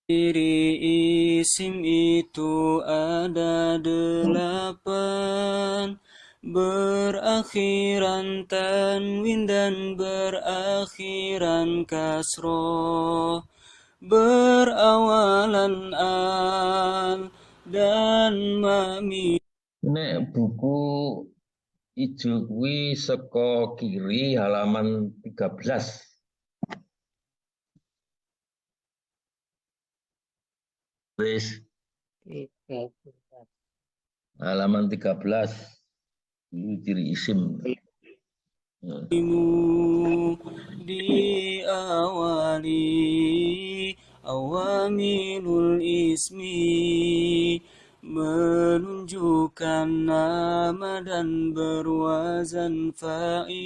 Ciri isim itu ada 8, berakhiran tanwin dan berakhiran kasroh, berawalan al dan mami. Nek buku ijo kuwi saka kiri halaman 13. Wis halaman 13 ini ciri isim. Diawali awamilul ismi, menunjukkan nama dan berwazan fa'ilun.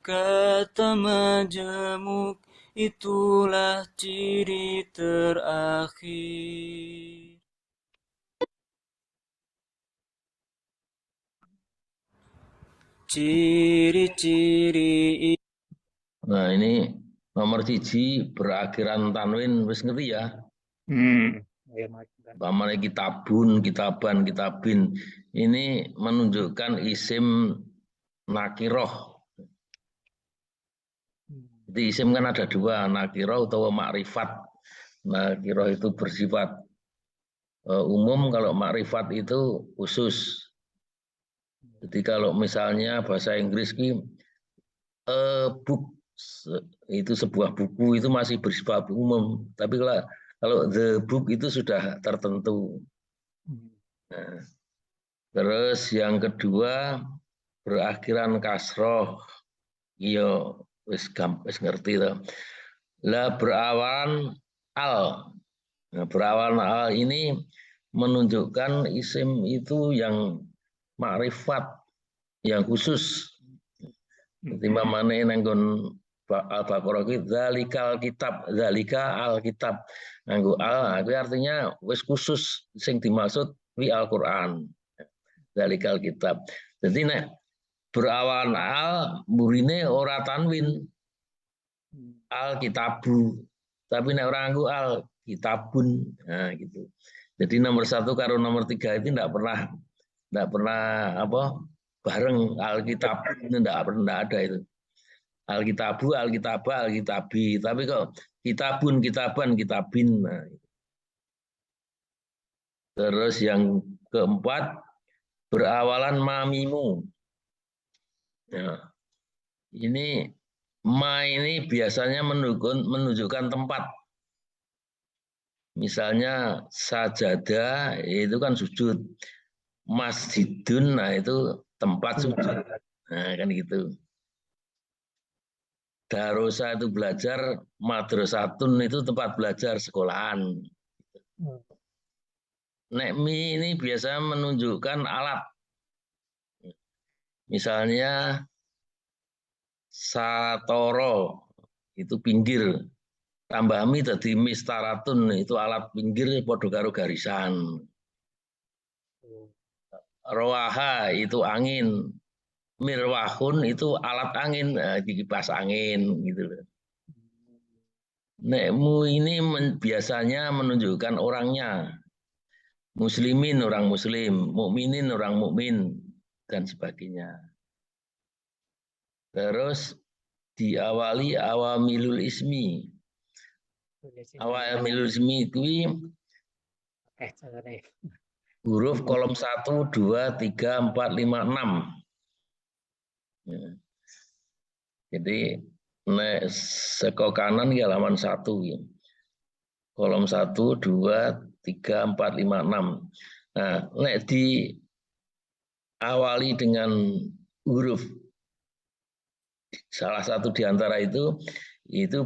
Kata majemuk itulah ciri terakhir. Ciri-ciri. Nah, ini nomor 1 berakhiran tanwin wis ngerti ya. Pamane kitabun, kitaban, kitabin. Ini menunjukkan isim nakiroh. Jadi isim kan ada 2, nakiroh atau makrifat. Nakiroh itu bersifat umum, kalau makrifat itu khusus. Jadi kalau misalnya bahasa Inggris book itu sebuah buku itu masih bersifat umum, tapi kalau the book itu sudah tertentu. Nah, terus yang kedua berakhiran kasroh, iya wis ngerti toh. Lah berawalan al. Nah, berawalan al ini menunjukkan isim itu yang makrifat, yang khusus. Ketimbang mana nanggon Al-Baqarah ki zalikal kitab, zalika al-kitab. Nganggo al, itu artinya wis khusus sing dimaksud wi Al-Qur'an. Zalikal kitab. Jadi nek berawan al burine ora tanwin al-kitabu. Tapi nek ora nganggo al-kitabun. Nah, gitu. Jadi nomor 1 karo nomor 3 itu enggak pernah apa bareng Alkitab, enggak ada itu. Alkitabu, Alkitaba, Alkitabi. Tapi kok kitabun, kitaban, kitabin. Nah, terus yang keempat berawalan mamimu. Nah, ini ini biasanya menunjukkan tempat. Misalnya sajadah itu kan sujud. Masjidun, nah itu tempat sujud. Nah, kan gitu. Darosa itu belajar, madrasatun itu tempat belajar sekolahan. Nekmi ini biasa menunjukkan alat. Misalnya satoro itu pinggir. Tambah mi tadi mistaratun itu alat pinggir podo karo garisan. Roaha itu angin. Mirwahun itu alat angin, kipas angin gitu loh. Nekmu ini biasanya menunjukkan orangnya. Muslimin orang muslim, mukminin orang mukmin dan sebagainya. Terus diawali awamilul ismi. Awamilul ismi itu huruf kolom 1, 2, 3, 4, 5, 6. Jadi seko kanan di halaman 1. Kolom 1, 2, 3, 4, 5, 6. Nah, nek diawali dengan huruf salah satu di antara itu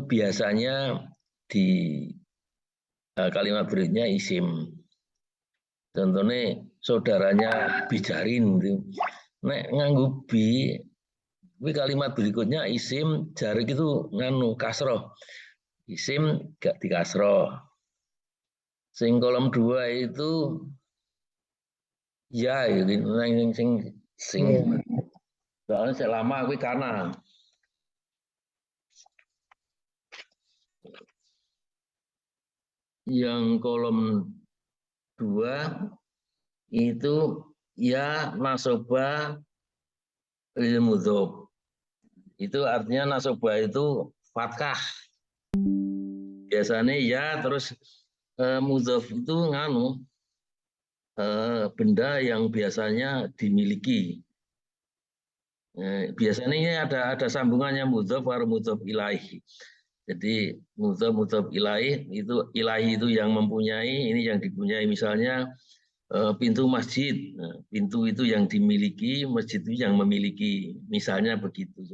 biasanya di kalimat berikutnya isim. Contohnya saudaranya bijarin gitu. Nek nganggu bi, kalimat berikutnya isim jarik itu nganu kasroh. Isim gak di kasroh. Sing kolom 2 itu ya gitu. Sing soalnya selama aku karena yang kolom 2 itu ya nasoba lil mudhof. Itu artinya nasoba itu fathah. Biasanya ya terus mudhof itu nganu benda yang biasanya dimiliki. Biasanya ini ada sambungannya mudhof karo mudhof ilaih. Jadi mudhof ilaih itu yang mempunyai, ini yang dipunyai, misalnya pintu masjid. Nah, pintu itu yang dimiliki, masjid itu yang memiliki. Misalnya begitu.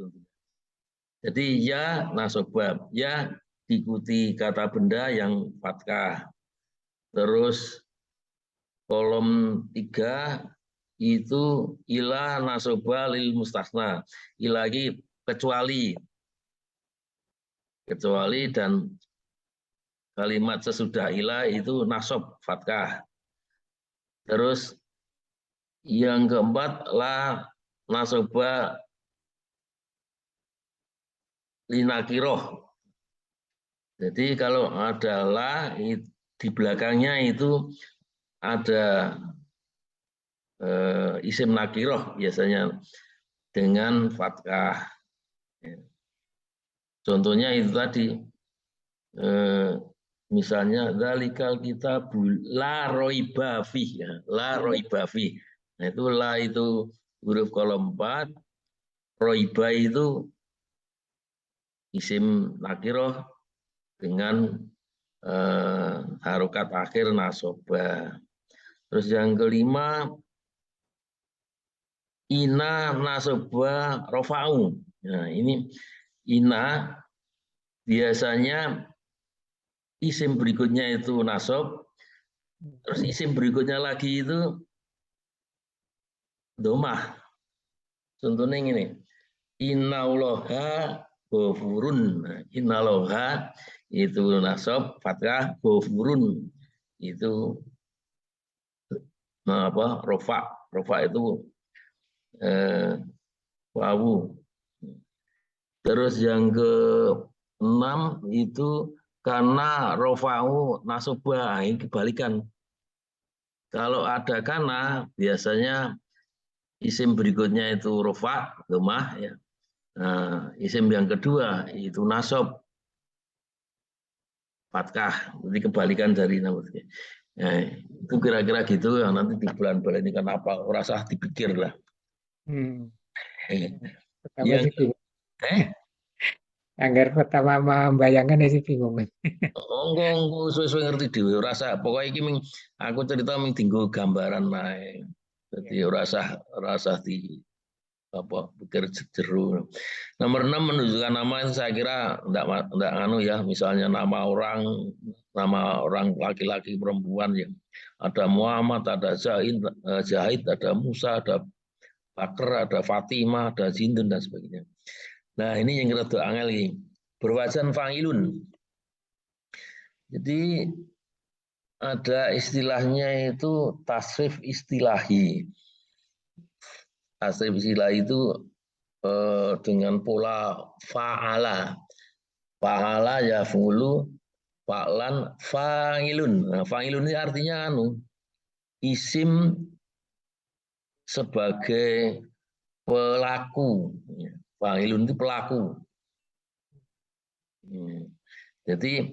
Jadi ya nasobab, ya diikuti kata benda yang fathah. Terus kolom 3 itu ila nasoba lil mustasna. Lagi kecuali dan kalimat sesudah ila itu nasob fathah. Terus yang keempat la nasoba linakiroh. Jadi kalau ada la di belakangnya itu ada isim nakiroh biasanya dengan fathah. Contohnya itu tadi, misalnya zalikal kitab la roiba fih, ya, la roiba fih. Nah, itu la itu huruf kolom 4, roiba itu isim nakiroh dengan harokat akhir nasoba. Terus yang kelima ina nasoba rofa'u. Nah, ini ina biasanya isim berikutnya itu nasob, terus isim berikutnya lagi itu domah. Contohnya ini, innauloha ghafurun. Nah, innauloha itu nasob, fathah, ghafurun itu apa? Rofa. Rofa itu wawu. Terus yang ke-6 itu karena rofa'u nasobah, ini kebalikan. Kalau ada kana biasanya isim berikutnya itu rofa, domah ya. Nah, isim yang kedua itu nasob, fathah. Jadi kebalikan dari namanya. Nah, itu kira-kira gitu yang nanti di bulan-bulan ini kenapa rasa dipikir lah. Hmm. Pertama Yang sih bingung. eh Anggar pertama membayangkan ya sih bingung. Engko sesuai ngerti dhewe ora usah pokoke iki aku cerita ming dienggo gambaran ae. Jadi Ya. ora usah di apa pikir jeru. Nomor 6 menunjukkan nama itu saya kira enggak anu ya, misalnya nama orang laki-laki perempuan ya. Ada Muhammad, ada Zahid, ada Musa, ada Bakar, ada Fatimah, ada Zindun dan sebagainya. Nah, ini yang kita angel ini. Berwajan fa'ilun. Jadi ada istilahnya itu tasrif istilahi. Tasrif istilahi itu dengan pola fa'ala. Fa'ala ya fulu, fa'lan, fa'ilun. Nah, fa'ilun ini artinya isim sebagai pelaku. Fa'ilun itu pelaku. Jadi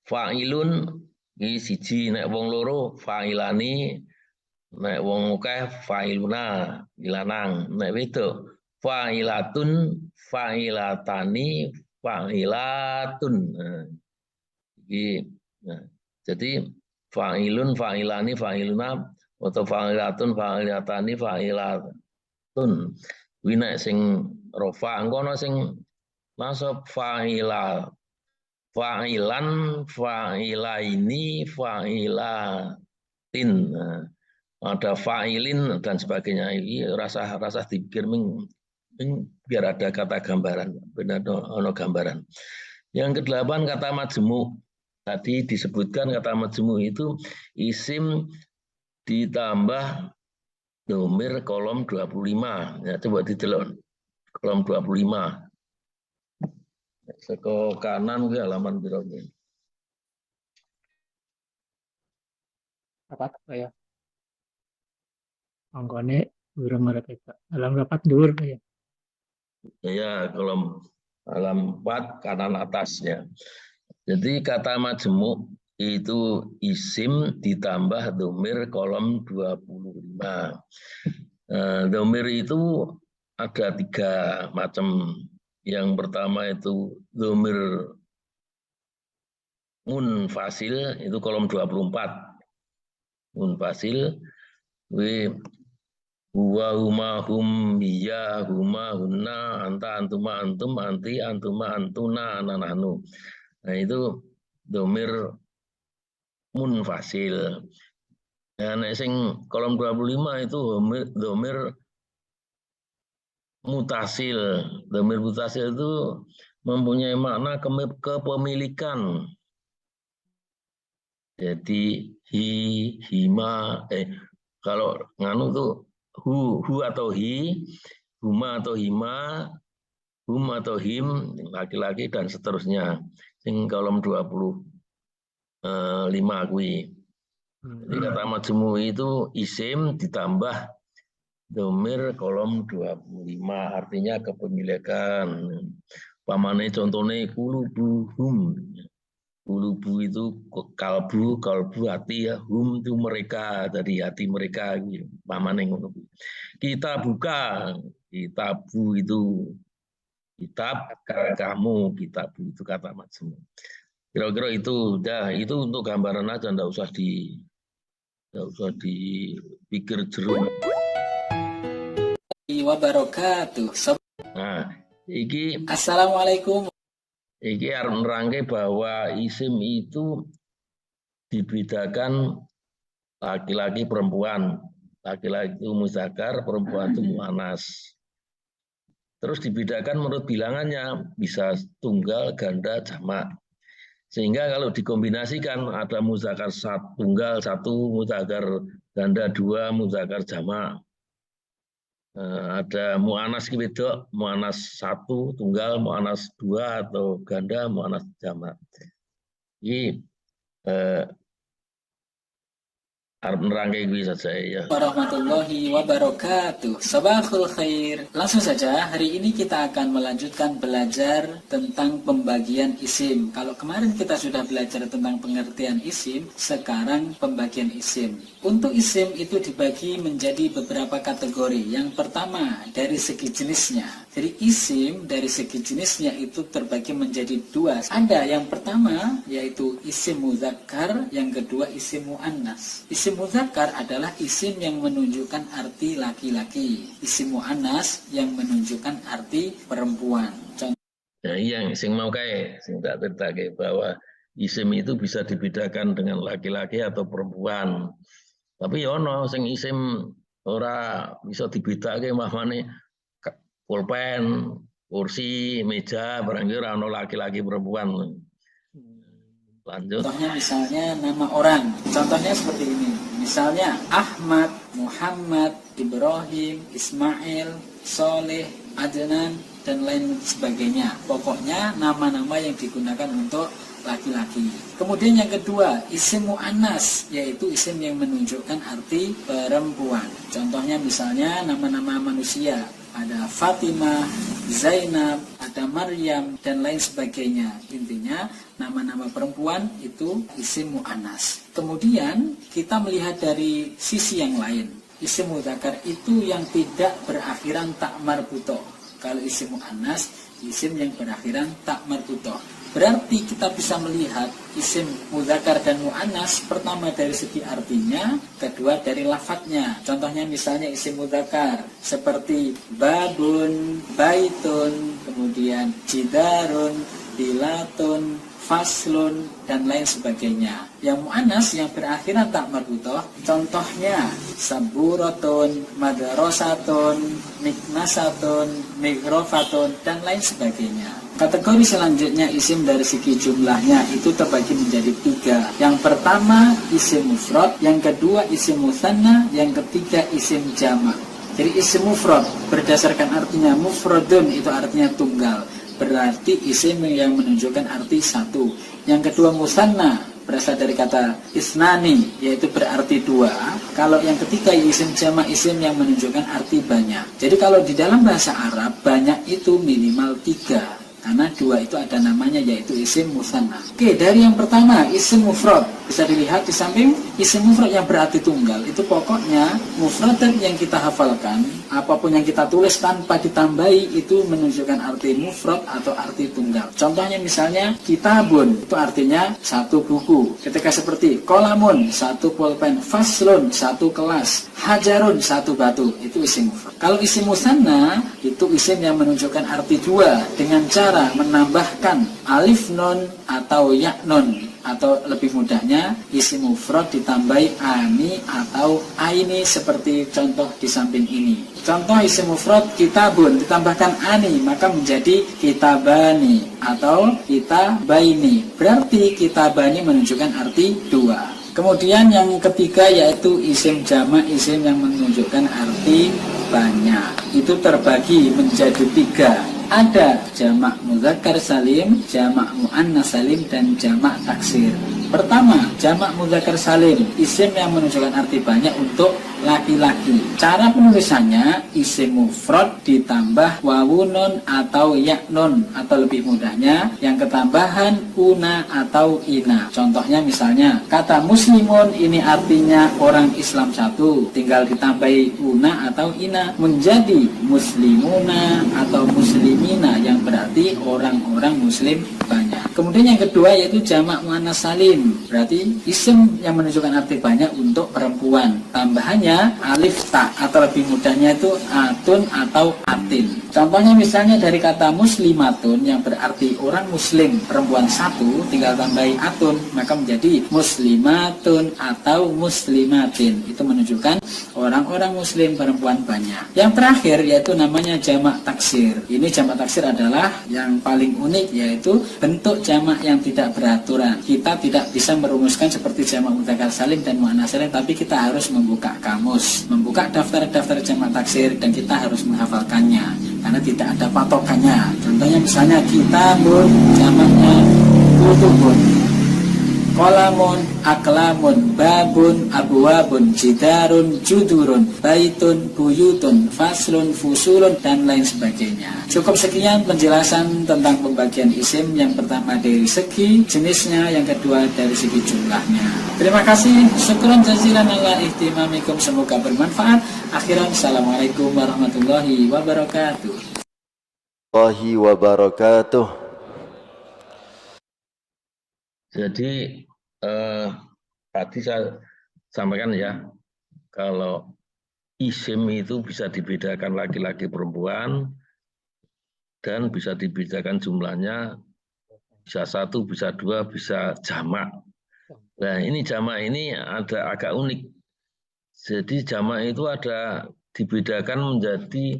fa'ilun iki siji nek wong loro fa'ilani, nek wong akeh fa'iluna dilanang, nek wedok fa'ilatun, fa'ilatani, fa'ilatun. Nah, iki nah, jadi fa'ilun, fa'ilani, fa'iluna atau fa'ilatun, fa'ilatani, fa'ilatun. Kuwi nek sing rofa engko ana sing nasab fa'ilat fa'ilan, fa'ilaini, fa'ilatin. Nah, ada fa'ilin dan sebagainya. Ini rasa dipikir biar ada kata gambaran, benar ono gambaran. Yang ke-8 kata majmu. Tadi disebutkan kata majmu itu isim ditambah domir kolom 25. Ya, coba ditelok kolom 25. Seko kanan ke halaman berapa? rapat Pak ya. Mangkone burung ngerti Pak. Dalam rapat dhuwur Pak ya. Ya, kolom alam 4 kanan atasnya. Jadi kata majemuk itu isim ditambah domir kolom 25. Domir itu ada 3 macam. Yang pertama itu domir munfasil, itu kolom 24. Munfasil, huwa huma hum hiya huma hunna anta antuma antum anti antuma antuna ananahnu. Nah itu domir munfasil. Nah nek sing kolom 25 itu domir mutasil. Domir mutasil itu mempunyai makna kepemilikan. Jadi hima kalau nganu tuh hu atau hi, huma atau hima, hum atau him, laki-laki dan seterusnya. Sing kolom 25 kuwi. Jadi kata majmu itu isim ditambah domir kolom 25, artinya kepemilikan. Pamane contohnya kulubuhum. Kulubu itu kalbu hati ya, hum itu mereka, dari hati mereka. Pamane ngono. Kita buka, kitabu itu kitab, kamu kitabu itu kata majmu. Kira-kira itu udah, itu untuk gambaran aja, enggak usah dipikir jeruk. Wabarakatuh. Nah, iki Assalamualaikum. Iki arep nerangke bahwa isim itu dibedakan laki-laki perempuan. Laki-laki itu muzakkar, perempuan itu muannas. Terus dibedakan menurut bilangannya, bisa tunggal, ganda, jamak. Sehingga kalau dikombinasikan ada muzakkar tunggal 1, muzakkar ganda 2, muzakkar jamak. Ada mu'anas wedok, mu'anas 1 tunggal, mu'anas 2 atau ganda, mu'anas jamak. Ini arep nerangke kuwi saja ya. Warahmatullahi wabarakatuh. Sabahul khair. Langsung saja, hari ini kita akan melanjutkan belajar tentang pembagian isim. Kalau kemarin kita sudah belajar tentang pengertian isim, sekarang pembagian isim. Untuk isim itu dibagi menjadi beberapa kategori. Yang pertama, dari segi jenisnya. Jadi isim dari segi jenisnya itu terbagi menjadi 2. Ada yang pertama yaitu isim muzakkar, yang kedua isim muannas. Isim muzakkar adalah isim yang menunjukkan arti laki-laki. Isim muannas yang menunjukkan arti perempuan. Nah, yang sing mau kae sing tak ceritake bahwa isim itu bisa dibedakan dengan laki-laki atau perempuan. Tapi ya ono sing isim ora bisa dibedakake mahane pulpen, kursi, meja, barangkali ora ono laki-laki perempuan. Lanjut. Contohnya misalnya nama orang. Contohnya seperti ini. Misalnya Ahmad, Muhammad, Ibrahim, Ismail, Soleh, Adnan, dan lain sebagainya. Pokoknya nama-nama yang digunakan untuk laki-laki. Kemudian yang kedua, isim mu'annas, yaitu isim yang menunjukkan arti perempuan. Contohnya misalnya nama-nama manusia. Ada Fatimah, Zainab, ada Maryam, dan lain sebagainya. Intinya, nama-nama perempuan itu isim mu'annas. Kemudian, kita melihat dari sisi yang lain. Isim mudzakkar itu yang tidak berakhiran tak marbutoh. Kalau isim mu'annas, isim yang berakhiran tak marbutoh. Berarti kita bisa melihat isim mudzakkar dan mu'annas, pertama dari segi artinya, kedua dari lafadznya. Contohnya misalnya isim mudzakkar seperti babun, baitun, kemudian jidarun, bilatun, faslun, dan lain sebagainya. Yang mu'annas yang berakhiran tak marbutoh, contohnya saburatun, madrasatun, miknasatun, mighrofatun, dan lain sebagainya. Kategori selanjutnya isim dari segi jumlahnya itu terbagi menjadi 3. Yang pertama isim mufrad, yang kedua isim mutsanna, yang ketiga isim jamak. Jadi isim mufrad berdasarkan artinya, mufradun itu artinya tunggal, berarti isim yang menunjukkan arti 1. Yang kedua mutsanna berasal dari kata isnani, yaitu berarti dua. Kalau yang ketiga isim jamak, isim yang menunjukkan arti banyak. Jadi kalau di dalam bahasa Arab banyak itu minimal tiga. Karena dua itu ada namanya, yaitu isim musanna. Oke, dari yang pertama isim mufrad, bisa dilihat di samping isim mufrad yang berarti tunggal. Itu pokoknya mufradat yang kita hafalkan, apapun yang kita tulis tanpa ditambahi itu menunjukkan arti mufrad atau arti tunggal. Contohnya misalnya kitabun, itu artinya satu buku. Ketika seperti kolamun, satu pulpen, faslun, satu kelas, hajarun, satu batu, itu isim mufrad. Kalau isim musanna itu isim yang menunjukkan arti dua dengan cara menambahkan alif nun atau ya nun, atau lebih mudahnya isim mufrad ditambahi ani atau aini seperti contoh di samping ini. Contoh isim mufrad kitabun ditambahkan ani maka menjadi kitabani atau kitabaini. Berarti kitabani menunjukkan arti dua. Kemudian yang ketiga yaitu isim jamak, isim yang menunjukkan arti banyak. Itu terbagi menjadi tiga. Ada jamak mudzakkar salim, jamak muannas salim, dan jamak taksir. Pertama, jamak mudzakkar salim, isim yang menunjukkan arti banyak untuk laki-laki. Cara penulisannya isim mufrad ditambah wawunun atau yaknun, atau lebih mudahnya yang ketambahan una atau ina. Contohnya misalnya kata muslimun ini artinya orang Islam satu, tinggal ditambahi una atau ina menjadi muslimuna atau muslimina yang berarti orang-orang muslim banyak. Kemudian yang kedua yaitu jamak muannas salim, berarti isim yang menunjukkan arti banyak untuk perempuan. Tambahannya alif ta atau lebih mudahnya itu atun atau atin. Contohnya misalnya dari kata muslimatun yang berarti orang muslim perempuan satu, tinggal tambahi atun maka menjadi muslimatun atau muslimatin. Itu menunjukkan orang-orang muslim perempuan banyak. Yang terakhir yaitu namanya jamak taksir. Ini jamak taksir adalah yang paling unik, yaitu bentuk jamak yang tidak beraturan. Kita tidak bisa merumuskan seperti jamak mudzakkar salim dan muannas salim, tapi kita harus membuka kamus, membuka daftar-daftar jamak taksir, dan kita harus menghafalkannya karena tidak ada patokannya. Contohnya misalnya kitabun jamaknya kutubun, kolamun aklamun, babun abwabun, jidarun judurun, baitun buyutun, faslun fusulun, dan lain sebagainya. Cukup sekian penjelasan tentang pembagian isim, yang pertama dari segi jenisnya, yang kedua dari segi jumlahnya. Terima kasih, syukran jazilan ala ihtimamikum, semoga bermanfaat. Akhiran, assalamualaikum warahmatullahi wabarakatuh. Warahmatullahi wabarakatuh. Jadi tadi saya sampaikan ya, kalau isim itu bisa dibedakan laki-laki perempuan dan bisa dibedakan jumlahnya, bisa satu, bisa dua, bisa jamak. Nah ini jamak ini ada agak unik. Jadi jamak itu ada dibedakan menjadi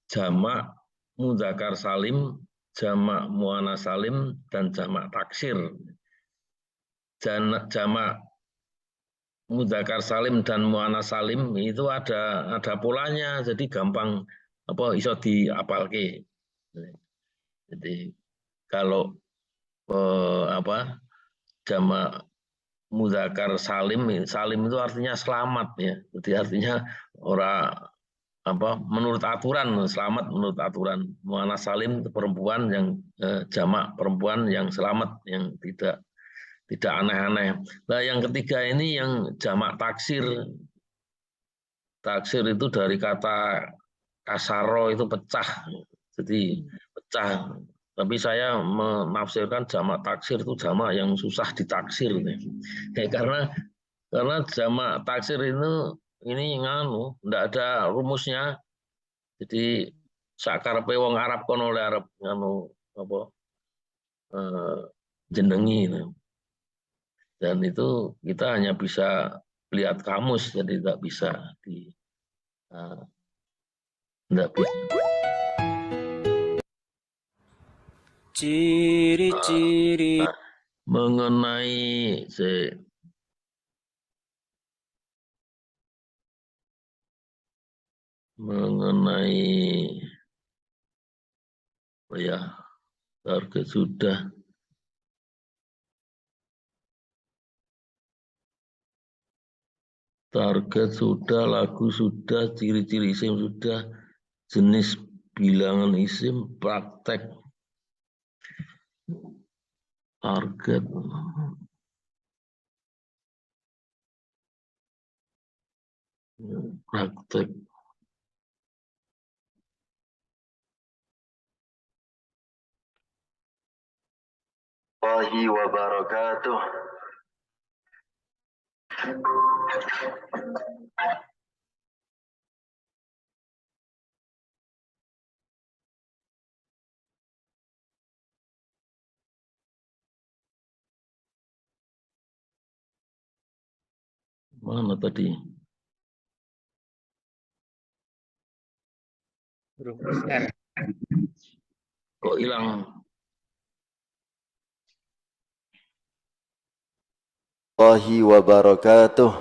jamak mudzakkar salim, jamak muannas salim, dan jamak taksir. Jamak mudzakkar salim dan muannas salim itu ada polanya, jadi gampang iso diapalke. Jadi kalau jamak mudzakkar salim itu artinya selamat ya. Jadi artinya menurut aturan, selamat menurut aturan. Muannas salim itu perempuan yang jamak perempuan yang selamat, yang tidak aneh-aneh. Nah, yang ketiga ini yang jamak taksir. Taksir itu dari kata kasaro, itu pecah. Jadi pecah. Tapi saya menafsirkan jamak taksir itu jamak yang susah ditaksir. Karena jamak taksir ini enggak ada rumusnya. Jadi sakarepe wong Arab kono le arep jenengi. Dan itu kita hanya bisa lihat kamus, jadi tidak bisa tidak bisa. Ciri-ciri Mengenai target sudah. Target sudah, lagu sudah, ciri-ciri isim sudah, jenis bilangan isim, praktek. Target. Praktek. Warahmatullahi wabarakatuh. Mana tadi? Huruf besar. Kok hilang? Warahmatullahi wabarakatuh.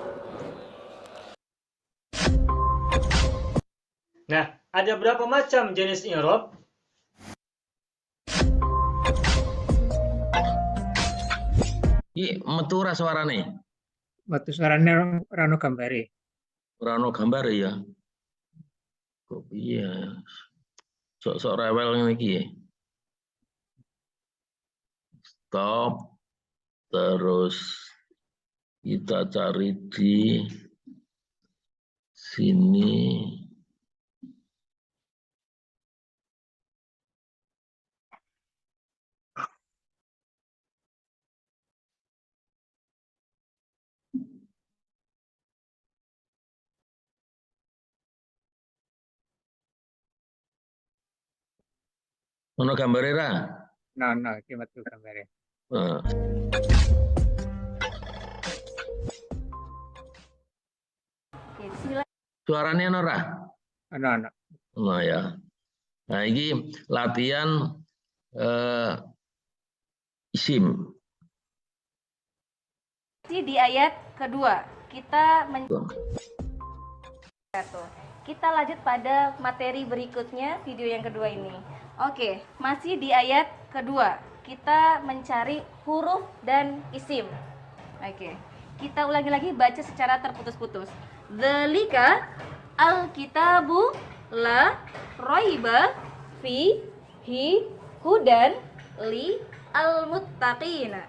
Nah, ada berapa macam jenis i'rab? Ini metura suarane. Waktu suaranya rano gambare. Rano gambar ya. Kok iya. Sok-sok rewel ngene iki. Stop. Terus kita cari di sini. Ono gambare ra? No, iki metu gambare. Nah, Oke, bismillah. suaranya ono ra? No. Nah ya. Nah, ini latihan isim. Di ayat kedua, kita kita lanjut pada materi berikutnya, video yang kedua ini. Oke, masih di ayat kedua, kita mencari huruf dan isim. Oke, kita ulangi lagi, baca secara terputus-putus. Dzalika al-kitabu la raiba fihi hudan li al-muttaqina.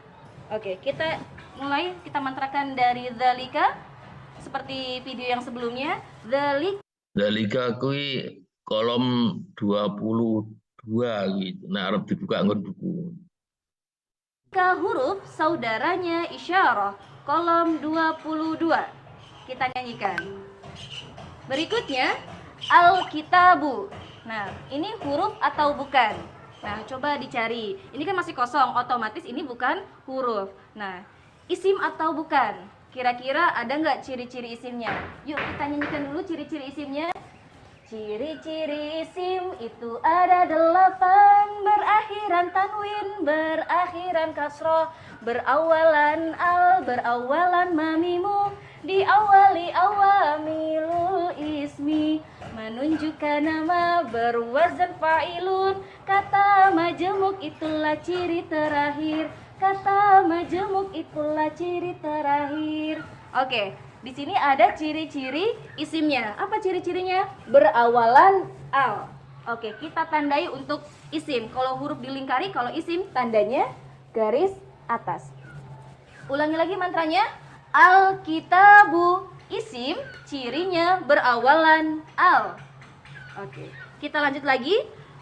Oke, kita mulai, kita mantrakan dari dzalika seperti video yang sebelumnya. Dzalika kuwi kolom 22 gitu. Nah, arep dibuka nggon buku. Dzalika huruf saudaranya isyarah, kolom 22. Kita nyanyikan. Berikutnya al-kitabu. Nah, ini huruf atau bukan? Nah, coba dicari. Ini kan masih kosong, otomatis ini bukan huruf. Nah, isim atau bukan? Kira-kira ada nggak ciri-ciri isimnya? Yuk kita nyanyikan dulu ciri-ciri isimnya. Ciri-ciri isim itu ada 8. Berakhiran tanwin, berakhiran kasroh, berawalan al, berawalan mamimu, diawali awamilul ismi, menunjukkan nama, berwazan fa'ilun. Kata majemuk itulah ciri terakhir. Kata majemuk itulah ciri terakhir. Oke, di sini ada ciri-ciri isimnya. Apa ciri-cirinya? Berawalan al. Oke, kita tandai untuk isim. Kalau huruf dilingkari, kalau isim tandanya garis atas. Ulangi lagi mantranya. Al-kitabu, isim, cirinya berawalan al. Oke, kita lanjut lagi.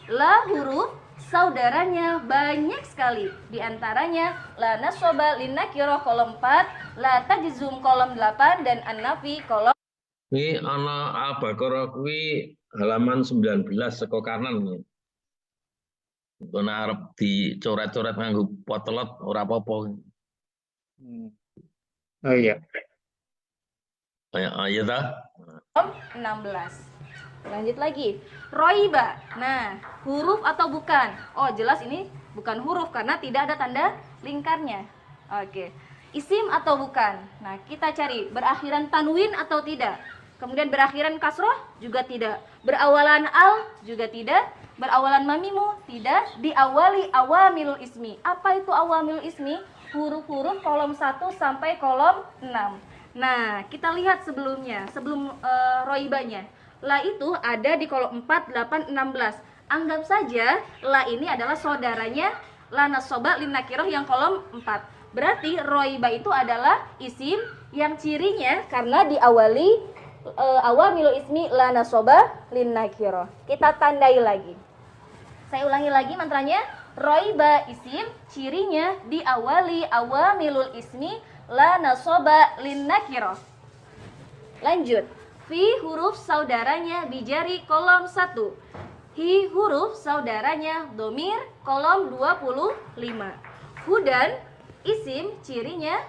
La huruf, saudaranya banyak sekali. Di antaranya la nasaba linakiro kolom 4, la tajzum kolom 8, dan an-nafi kolom. Ini ana Al-Baqarah kuwi halaman 19 saka kanan nih. Kono arep dicoret-coret nganggo potlot ora apa-apa. Oh iya. Ayo ta. 16. Lanjut lagi. Roiba. Nah, huruf atau bukan? Oh, jelas ini bukan huruf karena tidak ada tanda lingkarnya. Oke. Isim atau bukan? Nah, kita cari berakhiran tanwin atau tidak. Kemudian berakhiran kasroh juga tidak. Berawalan al juga tidak. Berawalan mamimu tidak. Diawali awamilul ismi. Apa itu awamilul ismi? Huruf-huruf kolom 1 sampai kolom 6. Nah, kita lihat sebelumnya, sebelum roibanya. La itu ada di kolom 4, 8, 16. Anggap saja la ini adalah saudaranya la nasoba lin nakiroh yang kolom 4. Berarti roiba itu adalah isim yang cirinya karena diawali awamilul ismi la nasoba lin nakiroh. Kita tandai lagi. Saya ulangi lagi mantranya. Roiba isim cirinya diawali awamilul ismi la nasoba lin nakiroh. Lanjut. Fi huruf saudaranya bijari kolom 1. Hi huruf saudaranya domir kolom 25. Hudan isim cirinya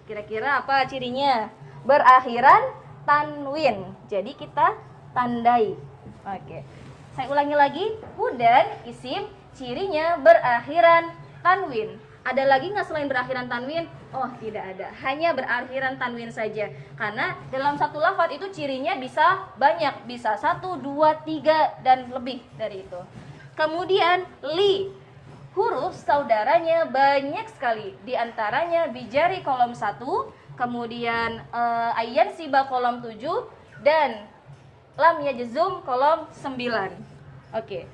kira-kira apa cirinya? Berakhiran tanwin. Jadi kita tandai. Oke. Saya ulangi lagi. Hudan isim cirinya berakhiran tanwin. Ada lagi nggak selain berakhiran tanwin? Oh, tidak ada. Hanya berakhiran tanwin saja. Karena dalam satu lafaz itu cirinya bisa banyak. Bisa 1, 2, 3, dan lebih dari itu. Kemudian, li. Huruf saudaranya banyak sekali. Di antaranya bijari kolom 1, kemudian ayyan siba kolom 7, dan lam yajzum kolom 9. Oke.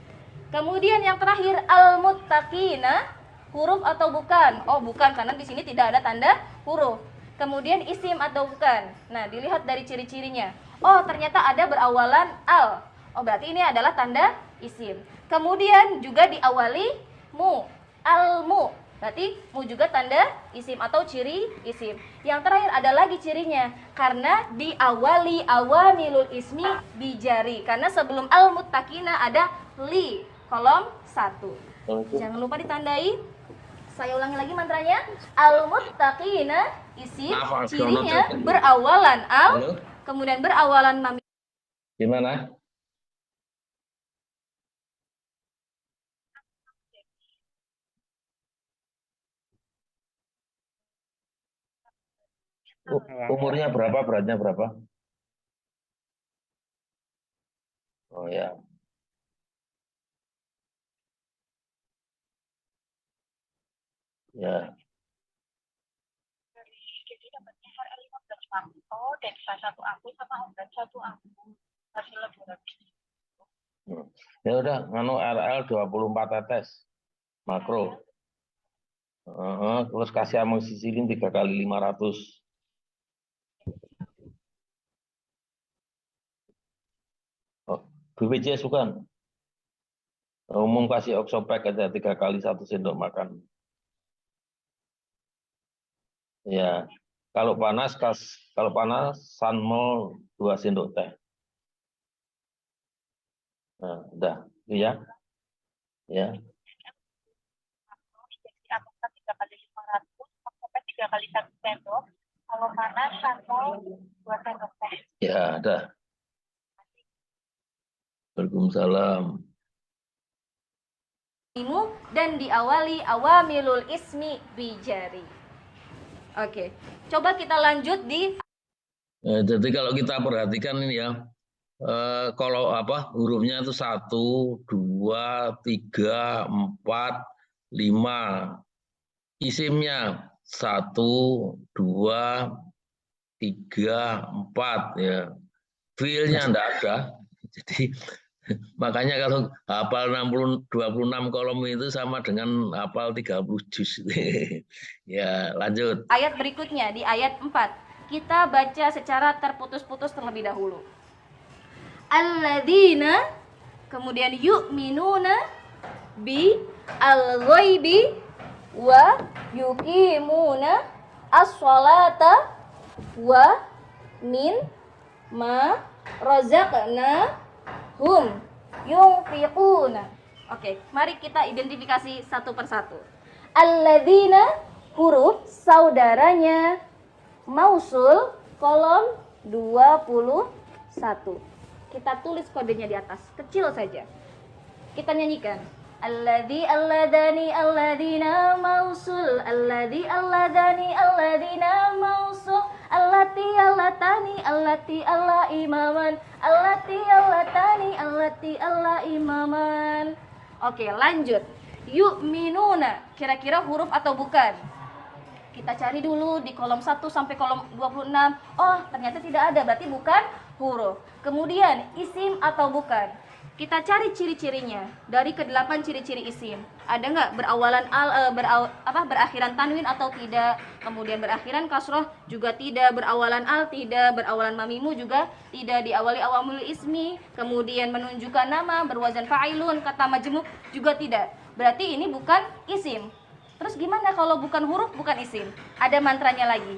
Kemudian yang terakhir, al-muttaqina. Huruf atau bukan? Oh, bukan, karena di sini tidak ada tanda huruf. Kemudian isim atau bukan? Nah, dilihat dari ciri-cirinya. Oh, ternyata ada berawalan al. Oh, berarti ini adalah tanda isim. Kemudian juga diawali mu, al-mu. Berarti mu juga tanda isim atau ciri isim. Yang terakhir ada lagi cirinya, karena diawali awamilul ismi bijari. Karena sebelum al-muttaqina ada li, kolom 1. Jangan lupa ditandai. Saya ulangi lagi mantranya. Al-muttaqina isim cirinya berawalan al, kemudian berawalan mami. Gimana? Umurnya berapa, beratnya berapa? Oh ya. Ya. Jadi dapatnya HL15 Makto dan satu aku sama obat 1 aku hasil laboratorium. Ya udah, nganu RL 24 tetes makro. Terus kasih amoxicillin 3 kali 500. Oh, BPJS bukan? Umum kasih oxopek aja 3 kali 1 sendok makan. Ya, kalau panas Sanmol 2 sendok teh. Nah, udah, ya. Ya. Jadi amoxan 3 kali 500, obat 3 kali 1 sendok. Kalau panas Sanmol 2 sendok teh. Ya, ada. Waalaikumsalam. Dan diawali awamilul ismi bijari. Oke, coba kita lanjut di. Jadi kalau kita perhatikan ini ya, kalau hurufnya itu 1, 2, 3, 4, 5. Isimnya 1, 2, 3, 4 ya. Fiilnya enggak ada. Jadi makanya kalau hafal 26 kolom itu sama dengan hafal 30 juz. Ya, lanjut. Ayat berikutnya di ayat 4. Kita baca secara terputus-putus terlebih dahulu. Alladzina, kemudian yu'minuna bi al-ghaibi wa yuqimuna as-sholata wa min ma razaqnahum yunfiquna. Oke, mari kita identifikasi satu persatu. Alladzina, huruf saudaranya mausul kolom 21. Kita tulis kodenya di atas, kecil saja. Kita nyanyikan. Alladzi alladani alladina mausul, alladzi alladani alladina mausul, allati allatani allati alla imaman, allati allatani allati alla imaman. Oke, lanjut. Yu'minuna, kira-kira huruf atau bukan? Kita cari dulu di kolom 1 sampai kolom 26. Oh, ternyata tidak ada, berarti bukan huruf. Kemudian isim atau bukan. Kita cari ciri-cirinya. Dari ke-8 ciri-ciri isim. Ada nggak berawalan berakhiran tanwin atau tidak? Kemudian berakhiran kasroh juga tidak, berawalan al tidak, berawalan mamimu juga tidak, diawali awamul ismi, kemudian menunjukkan nama, berwazan fa'ilun, kata majmuk juga tidak. Berarti ini bukan isim. Terus gimana kalau bukan huruf, bukan isim? Ada mantranya lagi.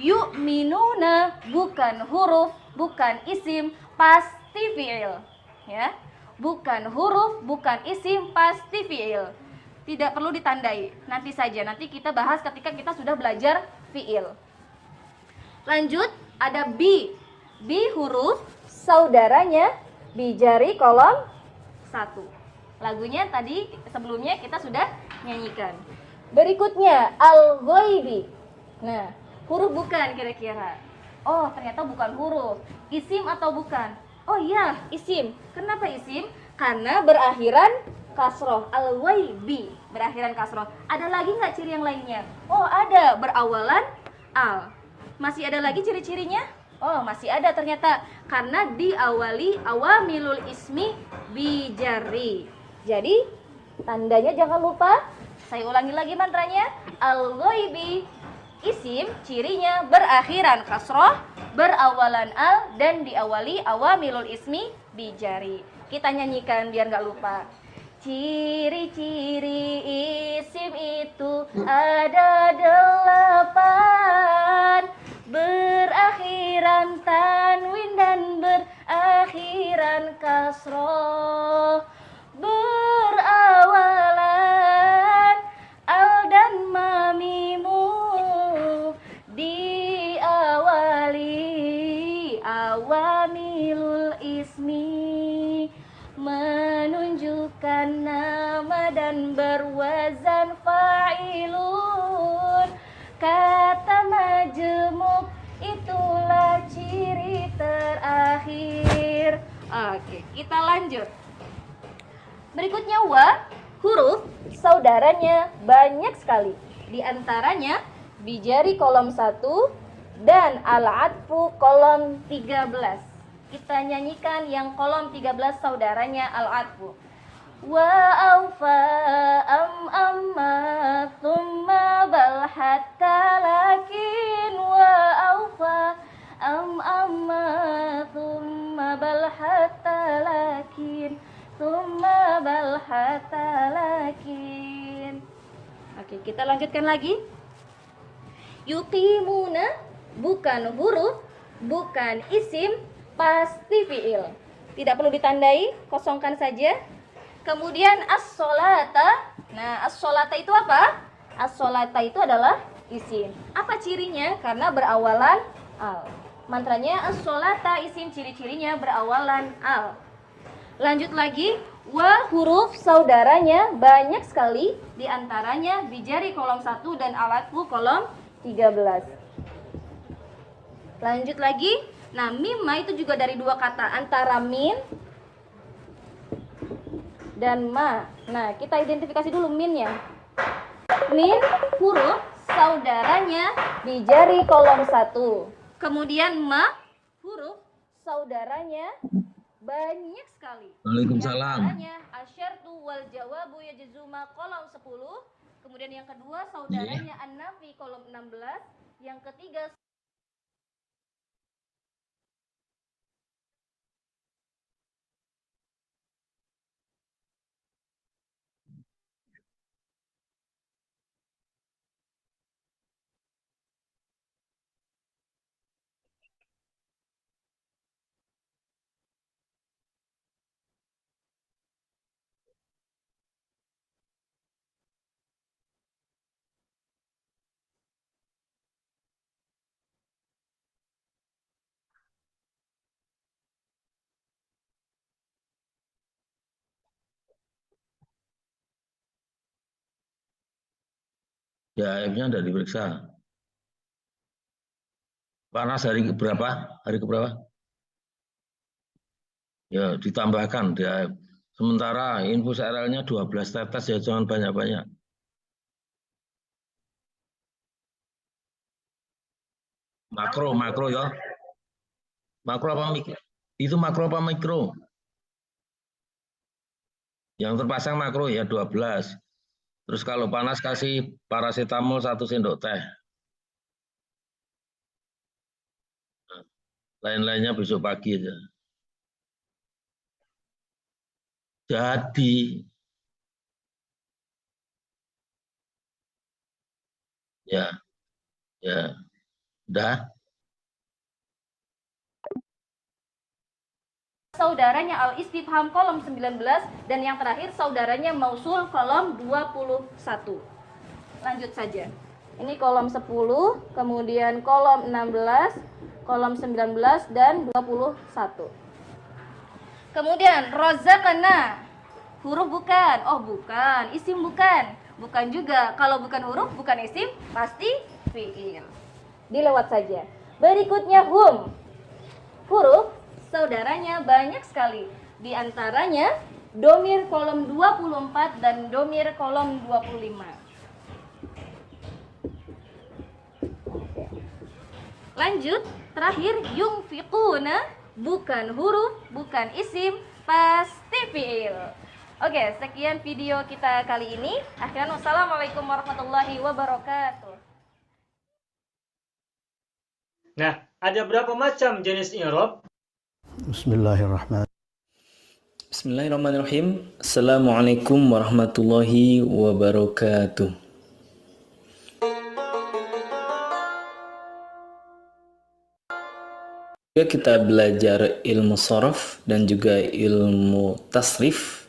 Yu'minuna bukan huruf, bukan isim, pasti fi'il. Ya. Bukan huruf, bukan isim, pasti fi'il. Tidak perlu ditandai. Nanti saja, nanti kita bahas ketika kita sudah belajar fi'il. Lanjut, ada bi. Bi huruf, saudaranya di jari kolom 1. Lagunya tadi sebelumnya kita sudah nyanyikan. Berikutnya al-ghaibi. Nah, huruf bukan kira-kira. Oh, ternyata bukan huruf. Isim atau bukan? Oh iya, isim. Kenapa isim? Karena berakhiran kasroh. Al-ghaibi, berakhiran kasroh. Ada lagi nggak ciri yang lainnya? Oh, ada, berawalan al. Masih ada lagi ciri-cirinya? Oh, masih ada ternyata. Karena diawali awamilul ismi bijari. Jadi, tandanya jangan lupa. Saya ulangi lagi mantranya. Al-ghaibi, isim, cirinya berakhiran kasroh, berawalan al, dan diawali awamilul ismi bijari. Kita nyanyikan biar nggak lupa. Ciri-ciri isim itu ada 8, berakhiran tanwin dan berakhiran kasroh, berawalan al dan mamimu, diawali awamilul ismi, menunjukkan nama dan berwazan fa'ilun, kata majmuk itulah ciri terakhir. Oke, kita lanjut. Berikutnya wa, huruf saudaranya banyak sekali. Di antaranya bijari kolom 1 dan al-atfu kolom 13. Kita nyanyikan yang kolom 13 saudaranya al-atfu. Wa aufa amma thumma bal hatta lakin, wa aufa amma thumma bal hatta lakin, thumma bal hatta lakin. Oke, kita lanjutkan lagi. Yuqimuna bukan huruf, bukan isim, pasti fi'il. Tidak perlu ditandai, kosongkan saja. Kemudian as-sholata. Nah, as-sholata itu apa? As-sholata itu adalah isim. Apa cirinya? Karena berawalan al. Mantranya as-sholata, isim, ciri-cirinya berawalan al. Lanjut lagi, wa huruf saudaranya banyak sekali. Di antaranya bijari kolom 1 dan al-atfu kolom 13. Lanjut lagi. Nah, mimma itu juga dari dua kata, antara min dan ma. Nah, kita identifikasi dulu minnya. Min huruf saudaranya di jari kolom 1. Kemudian ma huruf saudaranya banyak sekali. Waalaikumsalam. Antaranya asyartu wal jawabu yajzuma kolom 10. Kemudian yang kedua saudaranya an-nafi kolom 16. Yang ketiga Ya, F-nya sudah diperiksa. Panas hari keberapa? Hari keberapa? Ya, ditambahkan dia. Sementara infus RL-nya 12 tetes ya, jangan banyak-banyak. Makro ya. Makro apa mikro? Itu makro apa mikro? Yang terpasang makro ya 12. Terus kalau panas kasih paracetamol 1 sendok teh. Lain-lainnya besok pagi aja. Jadi ya, udah. Saudaranya Al-Istifham kolom 19 dan yang terakhir saudaranya Mausul kolom 21. Lanjut saja. Ini kolom 10, kemudian kolom 16, kolom 19 dan 21. Kemudian rozaqana. Huruf bukan. Oh, bukan. Isim bukan. Bukan juga. Kalau bukan huruf, bukan isim, pasti fiil. Dilewat saja. Berikutnya hum. Huruf saudaranya banyak sekali. Di antaranya domir kolom 24 dan domir kolom 25. Lanjut, terakhir yungfiquna, bukan huruf, bukan isim, pasti fiil. Oke, sekian video kita kali ini. Akhiran wassalamualaikum warahmatullahi wabarakatuh. Nah, ada berapa macam jenis i'rab? Bismillahirrahmanirrahim. Bismillahirrahmanirrahim. Assalamualaikum warahmatullahi wabarakatuh. Juga kita belajar ilmu sorof dan juga ilmu tasrif.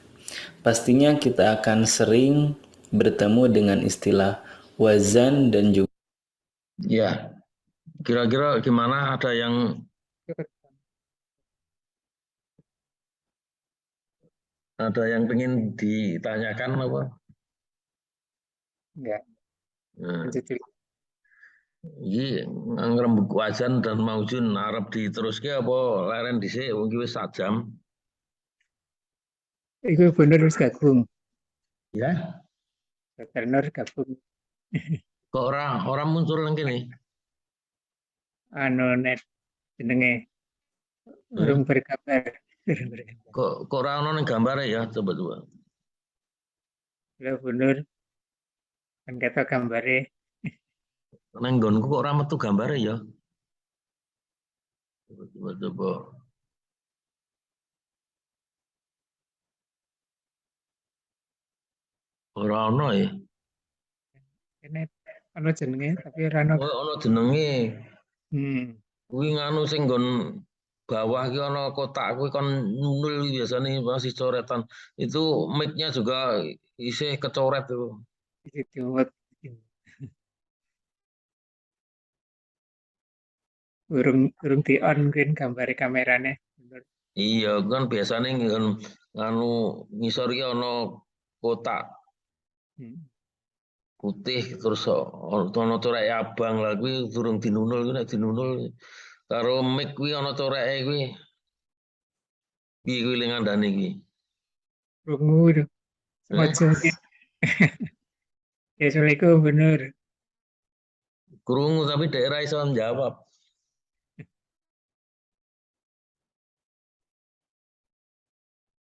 Pastinya kita akan sering bertemu dengan istilah wazan dan juga Ya. Kira-kira gimana, ada yang ingin ditanyakan apa? Enggak. Nah, Lanjut dulu. iki ngrembug wazan dan maujun arep diteruske apa leren dhisik wong iki wis 1 jam. Itu bener harus gabung. Ya. Dr. Nur gabung. Kok orang muncul nang kene? Anu net jenenge urung berkabar. Kok ora ono ning gambare ya, coba. Lo bener kan kata gambare Nang nggonku kok ora metu gambare ya. Coba. Ora ono ya. net ono jenenge tapi ora ono. Oh, ono jenenge. Kuwi nganu sing nggon bawah ki ono kotak kuwi kon nul biasanya masih coretan. Itu mic-nya juga isih kecoret tuh. Itu urung di on kan gambare kamerane. Bener. Iya, kan biasanya nganu ngisor ki ono kotak putih terus ono corek abang lah kuwi durung dinunul kuwi nek dinunul karo mic kuwi ono coreke kuwi. Piye kuwi ling ngandani iki? Rungu itu. Semacamnya. Ya Assalamualaikum bener. Krungu tapi daerah iso jawab.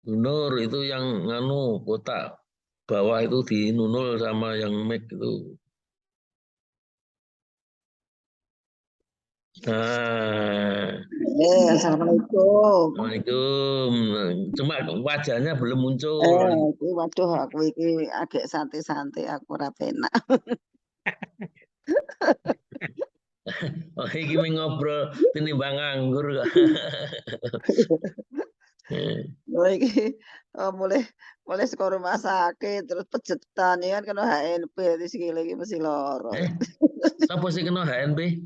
Nur itu yang nganu kotak bawah itu dinunul sama yang mic itu. Assalamualaikum. Assalamualaikum. Cuma wajahnya belum muncul. Waduh, aku iki agak santai-santai, aku ora penak. Oh, iki ngobrol tinimbang nganggur. Lha iki mulai saka rumah sakit terus pejetan ya kan kena HNP dadi sikile iki mesti lara. Sapa sih kena HNP?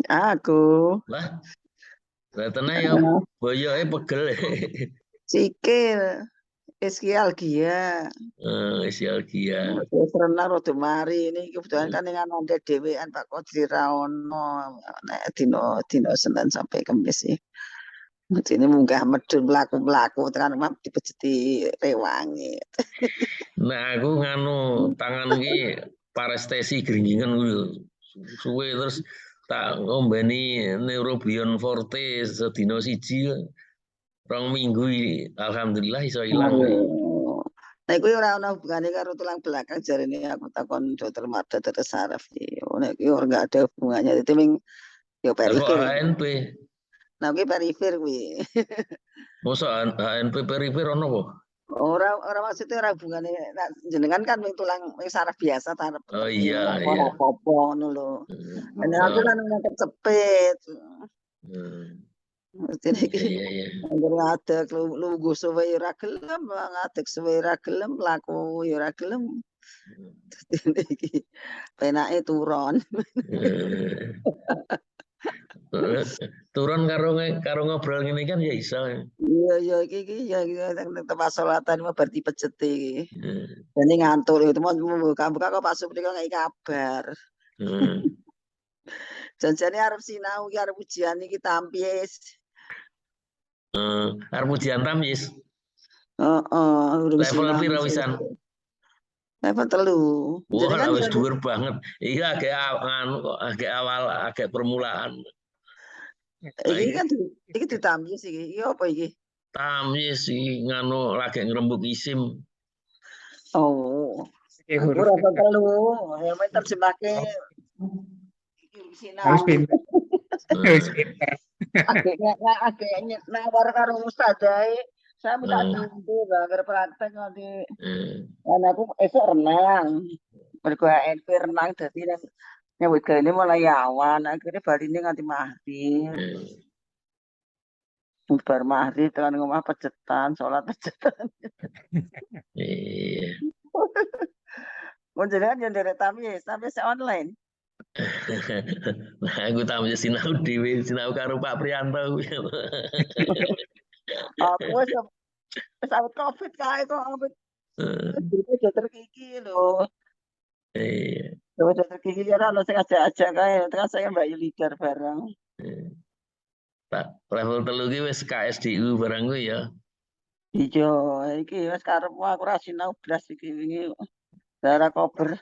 Aku. Lah. Ternyata ya boyoke pegel. Sikil. Ischialgia. Ischialgia. Terus renang rada mari ini kebetulan kan dengan ande dhewean Pak Kodri ra ono nek dina Senin sampai Kamis sih. Ini munggah medun mlaku-mlaku tekan omah dipejeti rewangi. Nah, aku nganu tangan iki parestesi gringgingan kuwi suwe terus tak ngombeni Neurobion Forte sedina siji 2 minggu alhamdulillah iso ilang. Oh. Nah, iku ora ana hubungane karo tulang belakang jarene aku takon dokter Marda dokter saraf iki. Oh, nek iki ora enggak ada hubungannya. Itu ming yo Lah kok perifer. HNP? Nah, kuwi perifer kuwi. Mosok HNP perifer ono apa? Ora maksudnya ora hubungane nah, jenengan kan ming tulang ming saraf biasa saraf Oh ming iya ora iya. apa-apa ngono lho. Nek aku Oh. kan cepet. Mesti iki. Iya iya. Angger ngadeg lungguh suwe ora gelem, ngadeg suwe ora gelem, laku ya ora gelem. Iki penake turon. Turun karo ngobrol ngene kan ya iso. Iya iki ya tempat sholatan mah bar dipeceti iki. Dene ngantuk itu mau buka-buka kok Pak Supri kok ngeki kabar. Janjane arep sinau iki arep ujian iki tampis. Arep ujian tamyiz. Heeh, urung Level sinau. pira wisan? Level 3. Wah, Jenengan wis dhuwur banget. Iki agak anu kok agak awal agak permulaan. iki kan iki ditamyiz iki. Iki apa iki? Tamyiz iki nganu lagi ngrembug isim. Oh. Iki Aku huruf level 3. Ya men terjemahke iki sinau. Harus pinter. Harus pinter. Agaknya nawar karo ustadzai. Saya minta dulu agar praktek nanti. Dan aku esok renang. Mergo NP renang dadi nyawit ini mulai awan. Akhirnya bari ini nganti maghrib. Bar maghrib tekan ngomah pecetan, sholat pecetan. Iya. Mun jenengan yo nderek tamyiz online. Nah, aku tamyiz sinau dhewe, sinau karo Pak Priyanto kuwi. Aku wis awet Covid kae kok awet. Dokter Kiki lho. Iya. Dokter Kiki ora ono sing ajak-ajak kae, tekan saya Mbak Yulidar bareng. Pak, level 3 ki wis KSDU barang kuwi ya. Iya, iki wis karepmu aku ra sinau blas iki wingi. Darah kober.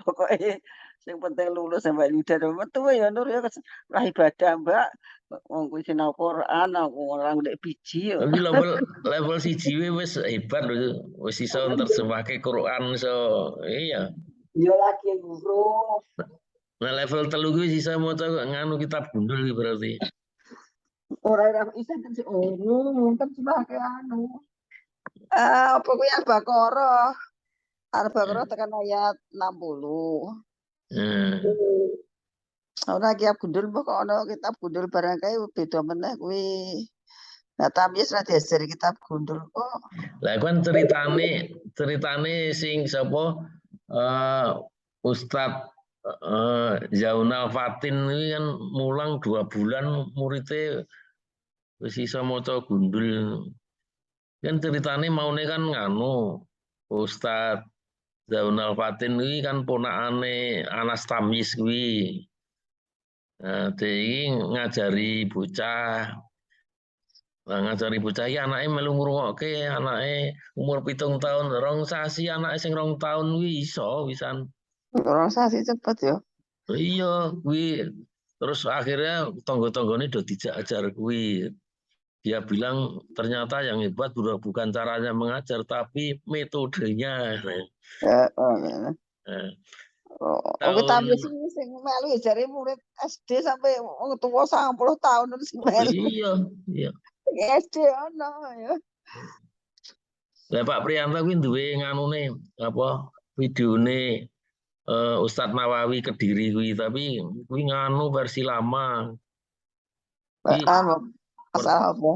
Pokoknya yang penting lulus Mbak Yulidar. Metu ya Nur ya lah ibadah Mbak. Wong kuwi sinau Quran aku ora ndek biji yo. Tapi level siji wis hebat lho. Wis iso nerjemahke Quran iso iya. Iya lagi huruf. Nah level 3 kuwi iso maca nganu kitab gundul iki berarti. Ora iso terjemahke anu. Apa kuwi Al-Baqarah? Al-Baqarah tekan ayat 60. Ora kitab gundul kok ana kitab gundul barang kae beda meneh kuwi. Nah, tamyiz ra diajari kitab gundul kok. Lah kan ceritane sing sapa Ustadz Zaunal Fatin ini kan mulang 2 bulan muridnya wis iso maca gundul. Kan ceritane maune kan nganu Ustadz Zaunal Fatin ini kan ponakane Anas Tamyiz kuwi. Nah, iki ngajari bocah. Lah ngajari bocah iki anake melu ngrungokke, anake umur 7 tahun, 2 sasi anake sing 2 tahun kuwi iso wisan. 2 sasi cepet ya. Iya, kuwi terus akhirnya tonggo-tonggone do diajar kuwi. Dia bilang ternyata yang hebat bukan caranya mengajar tapi metodenya. Oke, tamyiz sing melu jare murid SD sampai wong tuwa 90 tahun terus melu. Iya. SD ono ya. Lah Pak Priyanto kuwi duwe nganune apa videone Ustadz Nawawi Kediri kuwi tapi kuwi nganu versi lama. Asal apa?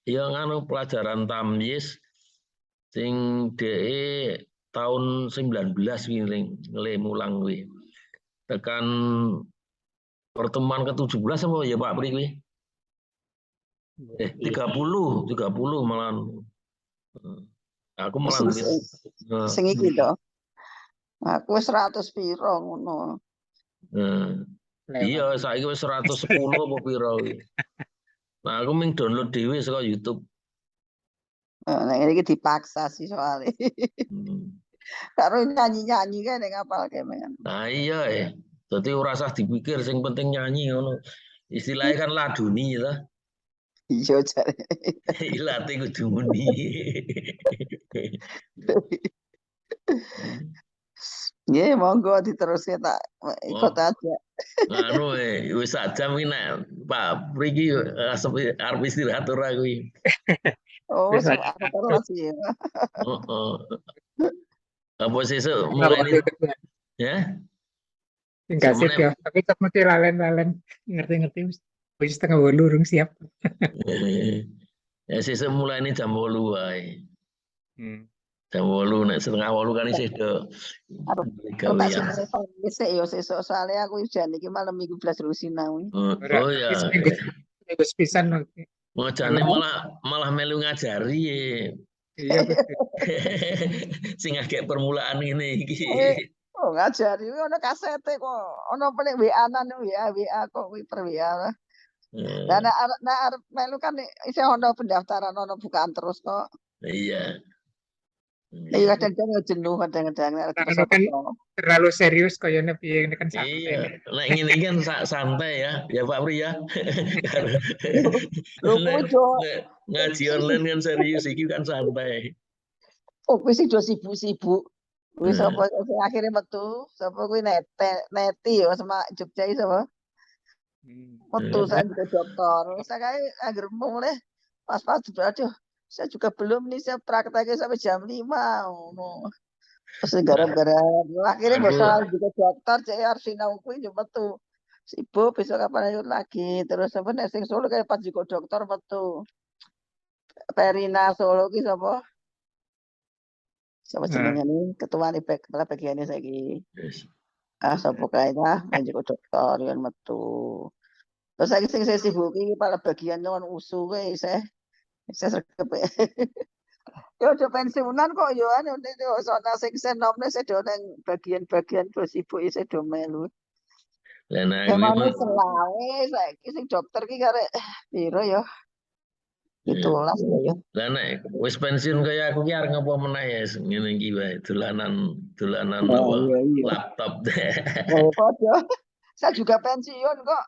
Ya nganu pelajaran tamyiz sing DE tahun 19 kuwi mulang kuwi. Tekan pertemuan ke-17 apa ya Pak Pri kuwi? 30 malah. Aku malah sing iki to. Aku 100 piro ngono. Iya, saiki wis 110 apa piro iki. Nah, aku ming download dhewe saka YouTube. Nah, ini dipaksa sih soalnya. Karo nyanyi-nyanyi kan yang ngapal kemen. Nah, iya Jadi ora usah dipikir, sing penting nyanyi ngono. Istilahnya kan laduni ya. Iya jare. Ilate kudu muni. Nggih, monggo diteruske tak ikut Oh, aja. nganu wis sak jam iki nek Pak Pri iki arep istirahat ora kuwi. Oh, Wis aja. aku terus ya. Heeh. Apa sesuk Nggak mulai wakil ketua. ya? Enggak sip Semuanya ya. Tapi tetap mesti lalen-lalen. Ngerti-ngerti wis setengah 8 urung siap. ya sesuk mulai ini jam 8 wae. Hmm. Jam 8 nek setengah 8 kan isih do Arep tak gawean. sinau sik ya sesuk soalnya aku jan iki malam Minggu blas terus sinau. Ora, Oh ya, seminggu sepisan nanti. ngajane Malam. malah melu ngajari. Iya betul. Sing agak permulaan ini iki. Oh ngajari kuwi ono kasete kok. Ono pelik WA-nan WA kok kuwi per WA. Lah nek arep melu kan isih ono pendaftaran ono bukaan terus kok. Iya. Iya kadang-kadang jenuh kadang-kadang nek terus Karena kan apa. terlalu serius kayaknya piye ini kan santai. Iya, nek ngene iki kan santai ya Pak Pri ya. Lho kuwi do Ngaji online kan serius iki kan santai. oh kuwi sing do sibuk-sibuk. Kuwi sapa sing akhire metu? Sapa kuwi Neti ya sama Jogja iki sapa? Metu saya juga dokter. Saya kayak agar mulai pas-pas aduh saya juga belum nih saya prakteknya sampai jam 5. Terus gara-gara akhirnya bosan juga dokter jadi harus sinau kuwi yo metu. Sibuk besok kapan ayo lagi. Terus apa nek sing Solo kayak pas juga dokter metu. Perina Solo ki sapa? Sapa jenenge nih ketua nih kepala bagiannya saiki. Sapa kae ta juga dokter yang metu. Terus saiki sing saya sibuki kepala bagian nyuwun usu kuwi saya sregep. Yo udah pensiunan kok yo anu sono sing senomne sedo nang bagian-bagian do sibuk isih do melu. Lah nek Emane selawe saiki sing dokter ki karek piro yo? 17 yo. Lah nek wis pensiun kaya aku ki arep ngopo meneh ya ngene iki wae dolanan apa laptop. Oh, padha. Saya juga pensiun kok.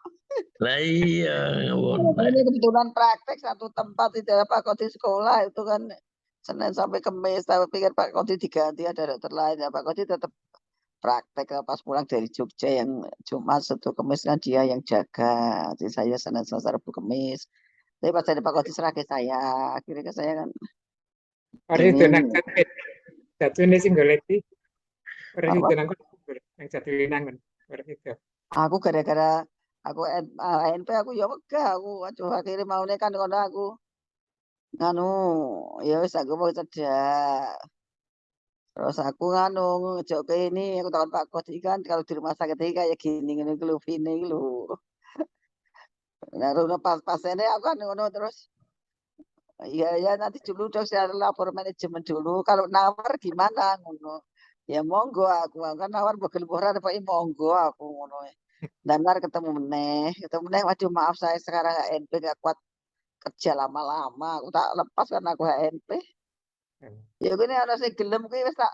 Lah iya, Ini kebetulan praktek satu tempat di daerah Pak Kodi sekolah itu kan Senin sampai Kamis. Tapi pikir Pak Kodi diganti ada dokter lain ya Pak Kodi tetap praktek pas pulang dari Jogja yang Jumat Sabtu Kamis kan dia yang jaga. Jadi saya Senin Selasa Rabu Kamis. Tapi pas ada Pak Kodi serah ke saya. Akhirnya ke saya kan. Orang itu nak jatuh ini sih golek sih. Orang itu nang yang jatuh nang orang itu. Aku gara-gara aku ANP aku ya wegah aku aduh akhirnya maune kan ngono aku nganu ya wis aku mau cedak. Terus aku nganu ngejok ke ini aku takon Pak Kodi kan kalau di rumah sakit ini kayak gini ngene iki lho Vini iki lho. Nah, pas ini aku kan ngono terus ya nanti dulu dong saya lapor manajemen dulu kalau nawar gimana ngono. Ya monggo aku kan nawar begel-begelan apa monggo aku ngono. Dan ketemu meneh, waduh maaf saya sekarang HNP gak kuat kerja lama-lama, aku tak lepas kan aku HNP. Ya gini ana sing gelem kuwi wis tak